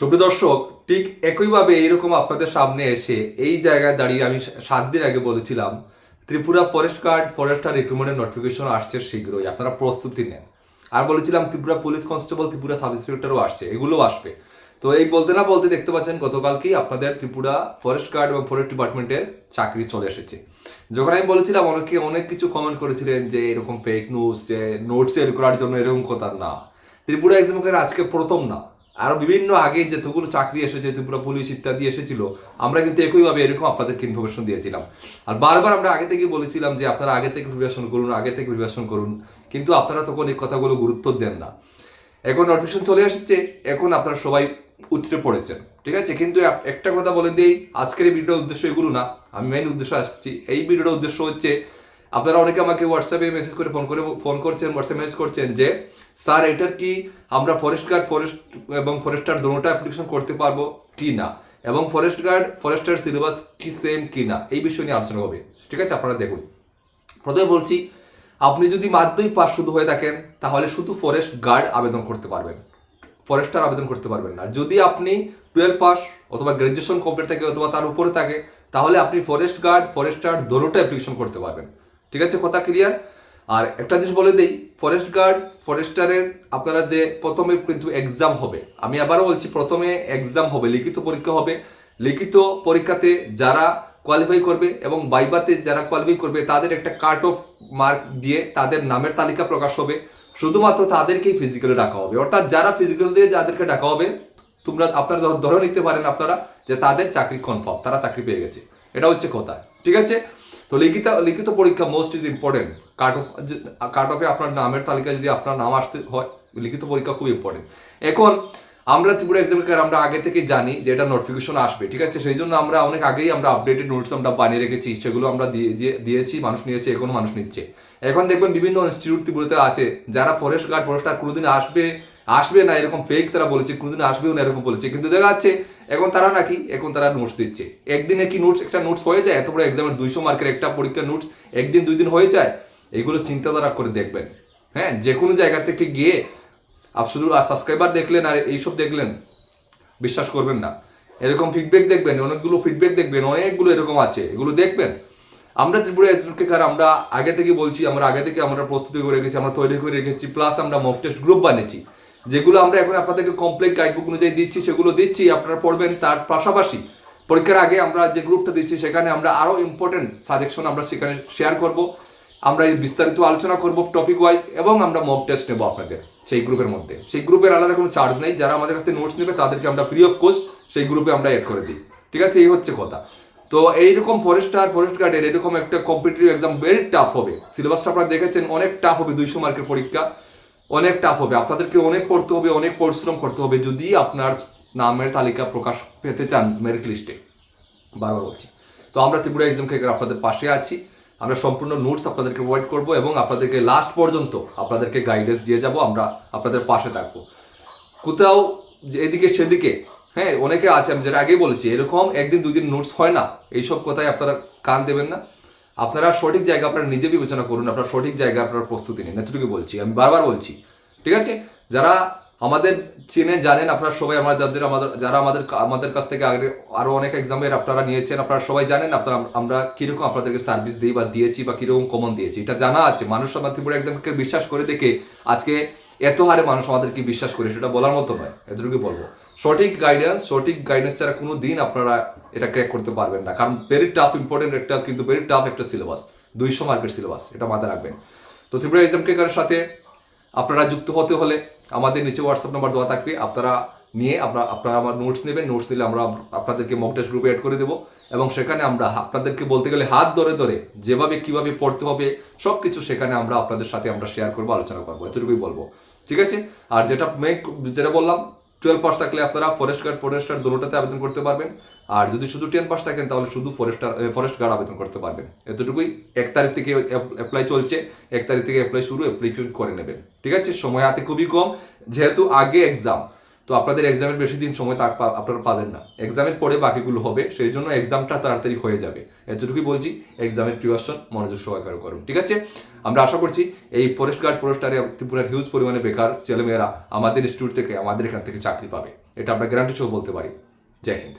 সুপ্রিয় দর্শক, ঠিক একইভাবে এইরকম আপনাদের সামনে এসে এই জায়গায় দাঁড়িয়ে আমি 7 দিন আগে বলেছিলাম ত্রিপুরা ফরেস্ট গার্ড ফরেস্টার রিক্রুটমেন্টের নোটিফিকেশন আসছে শীঘ্রই, আপনারা প্রস্তুতি নেন। আর বলেছিলাম Tripura police constable, Tripura sub ইন্সপেক্টরও আসছে, এগুলোও আসবে। তো এই বলতে না বলতে দেখতে পাচ্ছেন গতকালকেই আপনাদের ত্রিপুরা ফরেস্ট গার্ড এবং ফরেস্ট ডিপার্টমেন্টের চাকরি চলে এসেছে। যখন আমি বলেছিলাম অনেকে অনেক কিছু কমেন্ট করেছিলেন যে এরকম ফেক নিউজ, যে নোটস এর করার জন্য এরকম কথা না। ত্রিপুরা এক্সামের আজকে প্রথম না, আরো বিভিন্ন আগে যেতগুলো চাকরি এসেছে ত্রিপুরা পুলিশ ইত্যাদি এসেছিল, আমরা কিন্তু একইভাবে এরকম আপনাদেরকে ইনফরমেশন দিয়েছিলাম। আর বারবার আমরা আগে থেকে বলেছিলাম যে আপনারা আগে থেকে প্রিপারেশন করুন, আগে থেকে প্রিপারেশন করুন, কিন্তু আপনারা তখন এই কথাগুলো গুরুত্ব দেন না। এখন নোটিফিকেশন চলে আসছে, এখন আপনারা সবাই উতরে পড়েছেন, ঠিক আছে। কিন্তু একটা কথা বলে দিই, আজকের এই ভিডিওর উদ্দেশ্য এগুলো না, আমি মেইন উদ্দেশ্য আসছি। এই ভিডিওর উদ্দেশ্য হচ্ছে, আপনারা অনেকে আমাকে হোয়াটসঅ্যাপে মেসেজ করে ফোন করছেন, হোয়াটসঅ্যাপ মেসেজ করছেন যে স্যার এটার কি আমরা ফরেস্ট গার্ড ফরেস্ট এবং ফরেস্টার দুটোটা অ্যাপ্লিকেশন করতে পারবো কি না, এবং ফরেস্ট গার্ড ফরেস্টার সিলেবাস কি সেম কি না, এই বিষয় নিয়ে আলোচনা হবে, ঠিক আছে। আপনারা দেখুন, প্রথমে বলছি, আপনি যদি মাধ্যমিক পাস শুধু হয়ে থাকেন তাহলে শুধু ফরেস্ট গার্ড আবেদন করতে পারবেন, ফরেস্টার আবেদন করতে পারবেন না। যদি আপনি 12 পাস অথবা গ্র্যাজুয়েশন কমপ্লিট থাকে অথবা তার উপরে থাকে, তাহলে আপনি ফরেস্ট গার্ড ফরেস্টার দুটোটা অ্যাপ্লিকেশন করতে পারবেন, ঠিক আছে। কথা ক্লিয়ার? আর একটা জিনিস বলে দেই, ফরেস্ট গার্ড ফরেস্টারের আপনারা যে প্রথমে কিন্তু এক্সাম হবে, আমি আবারও বলছি, প্রথমে এক্সাম হবে, লিখিত পরীক্ষা হবে। লিখিত পরীক্ষাতে যারা কোয়ালিফাই করবে এবং বাইবাতে যারা কোয়ালিফাই করবে তাদের একটা কাট অফ মার্ক দিয়ে তাদের নামের তালিকা প্রকাশ হবে। শুধুমাত্র তাদেরকেই ফিজিক্যালে ডাকা হবে, অর্থাৎ যারা ফিজিক্যাল দিয়ে যাদেরকে ডাকা হবে, আপনারা ধরে নিতে পারেন আপনারা যে তাদের চাকরি কনফার্ম, তারা চাকরি পেয়ে গেছে। এটা হচ্ছে কথা, ঠিক আছে। তো লিখিত পরীক্ষা মোস্ট ইজ ইম্পর্টেন্ট। কাট অফে আপনার নামের তালিকায় যদি আপনার নাম আসতে হয়, লিখিত পরীক্ষা খুব ইম্পর্টেন্ট। এখন আমরা ত্রিপুরা এক্সামের আমরা আগে থেকে জানি যে এটা নোটিফিকেশন আসবে, ঠিক আছে। সেই জন্য আমরা অনেক আগেই আমরা আপডেটেড নোটস আমরা বানিয়ে রেখেছি, সেগুলো আমরা দিয়েছি, মানুষ নিয়েছে, এখনো মানুষ নিচ্ছে। এখন দেখবেন বিভিন্ন ইনস্টিটিউট ত্রিপুরাতে আছে যারা ফরেস্ট গার্ড ফরেস্টার কোনোদিন আসবে না এরকম ফেক তারা বলেছে, কোনোদিন আসবেও না এরকম বলেছে, কিন্তু দেখা যাচ্ছে এখন তারা নোটস দিচ্ছে। একদিনে কি একটা নোটস হয়ে যায়? এত বড় এক্সামের 200 মার্কের একটা পরীক্ষার নোটস একদিন 2 দিন হয়ে যায়? এইগুলো চিন্তাধারা করে দেখবেন। হ্যাঁ, যে কোনো জায়গা থেকে গিয়ে শুধু সাবস্ক্রাইবার দেখলেন আর এইসব দেখলেন, বিশ্বাস করবেন না। এরকম ফিডব্যাক দেখবেন, অনেকগুলো এরকম আছে, এগুলো দেখবেন। আমরা ত্রিপুরা এক্সামের আমরা আগে থেকে বলছি, আমরা প্রস্তুতি করে রেখেছি, আমরা তৈরি করে রেখেছি, প্লাস আমরা মক টেস্ট গ্রুপ বানিয়েছি, যেগুলো আমরা এখন আপনাদেরকে কমপ্লিট গাইডবুক অনুযায়ী দিচ্ছি, সেগুলো দিচ্ছি, আপনারা পড়বেন। তার পাশাপাশি পরীক্ষার আগে আমরা যে গ্রুপটা দিচ্ছি সেখানে আমরা আরও ইম্পর্টেন্ট সাজেশন আমরা সেখানে শেয়ার করব, আমরা বিস্তারিত আলোচনা করব টপিক ওয়াইজ, এবং আমরা মক টেস্ট নেবো আপনাদের সেই গ্রুপের মধ্যে। সেই গ্রুপের আলাদা কোনো চার্জ নেই, যারা আমাদের কাছে নোটস নেবে তাদেরকে আমরা ফ্রি অফ কস্ট সেই গ্রুপে আমরা অ্যাড করে দিই, ঠিক আছে। এই হচ্ছে কথা। তো এইরকম ফরেস্ট গার্ডের এরকম একটা কম্পিটিটিভ এক্সাম ভেরি টাফ হবে। সিলেবাসটা আপনারা দেখেছেন, অনেক টাফ হবে, 200 মার্কের পরীক্ষা, অনেক টাফ হবে। আপনাদেরকে অনেক পড়তে হবে, অনেক পরিশ্রম করতে হবে যদি আপনার নামের তালিকা প্রকাশ পেতে চান মেরিট লিস্টে, বারবার বলছি। তো আমরা ত্রিপুরা এক্সাম থেকে আপনাদের পাশে আছি, আমরা সম্পূর্ণ নোটস আপনাদেরকে প্রোভাইড করব এবং আপনাদেরকে লাস্ট পর্যন্ত আপনাদেরকে গাইডেন্স দিয়ে যাব, আমরা আপনাদের পাশে থাকবো। কোথাও এদিকে সেদিকে, হ্যাঁ, অনেকে আছে, আমি যেটা আগেই বলেছি, এরকম একদিন 2 দিন নোটস হয় না, এইসব কথায় আপনারা কান দেবেন না। আপনারা সঠিক জায়গা আপনারা নিজে বিবেচনা করুন, আপনারা সঠিক জায়গায় আপনারা প্রস্তুতি নিন, এতটুকু বলছি, আমি বারবার বলছি, ঠিক আছে। যারা আমাদের চেনে জানেন, আপনারা সবাই যারা আমাদের কাছ থেকে আরো অনেক এক্সামের আপনারা নিয়েছেন, আপনারা সবাই জানেন আমরা কিরকম আপনাদেরকে সার্ভিস দিই বা দিয়েছি বা কিরকম কমন দিয়েছি, এটা জানা আছে। মানুষ আমার ত্রিপুরা এক্সামকে বিশ্বাস করে দেখে আজকে এত হারে মানুষ আমাদেরকে বিশ্বাস করে, সেটা বলার মতো নয়, এতটুকু বলবো। সঠিক গাইডেন্স ছাড়া কোনো দিন আপনারা এটা ক্র্যাক করতে পারবেন না, কারণ ভেরি টাফ ইম্পর্টেন্ট একটা, কিন্তু ভেরি টাফ একটা সিলেবাস, 200 মার্কের সিলেবাস, এটা মাথায় রাখবেন। তো ত্রিপুরা এক্সাম ক্র্যাকারের সাথে আপনারা যুক্ত হতে হলে আমাদের নিচে হোয়াটসঅ্যাপ নাম্বার দেওয়া থাকবে, আপনারা আমার নোটস নেবেন, নোটস নিলে আমরা আপনাদেরকে মক টেস্ট গ্রুপে অ্যাড করে দেবো, এবং সেখানে আমরা আপনাদেরকে বলতে গেলে হাত ধরে ধরে যেভাবে কিভাবে পড়তে হবে সব কিছু সেখানে আমরা আপনাদের সাথে আমরা শেয়ার করবো, আলোচনা করবো, এতটুকুই বলবো, ঠিক আছে। আর যেটা বললাম, 12 পাস থাকলে আপনারা ফরেস্ট গার্ড ফরেস্টার দুটোতে আবেদন করতে পারবেন, আর যদি শুধু 10 পাস থাকেন তাহলে শুধু ফরেস্ট গার্ড আবেদন করতে পারবেন, এতটুকুই। 1 তারিখ থেকে অ্যাপ্লাই চলছে, 1 তারিখ থেকে অ্যাপ্লাই শুরু, অ্যাপ্লিকেশন করে নেবেন, ঠিক আছে। সময় হাতে খুবই কম, যেহেতু আগে এক্সাম, তো আপনাদের এক্সামের বেশি দিন সময় আপনারা পাবেন না, এক্সামের পরে বাকিগুলো হবে, সেই জন্য এক্সামটা তাড়াতাড়ি হয়ে যাবে, এতটুকুই বলছি। এক্সামের প্রিপারেশন মনোযোগ সহকারে করুন, ঠিক আছে। আমরা আশা করছি এই ফরেস্ট গার্ড ফরেস্টারে ত্রিপুরার হিউজ পরিমাণে বেকার ছেলেমেয়েরা আমাদের ইনস্টিটিউট থেকে, আমাদের এখান থেকে চাকরি পাবে। এটা আমরা গ্যারান্টি সহ বলতে পারি। জয় হিন্দ।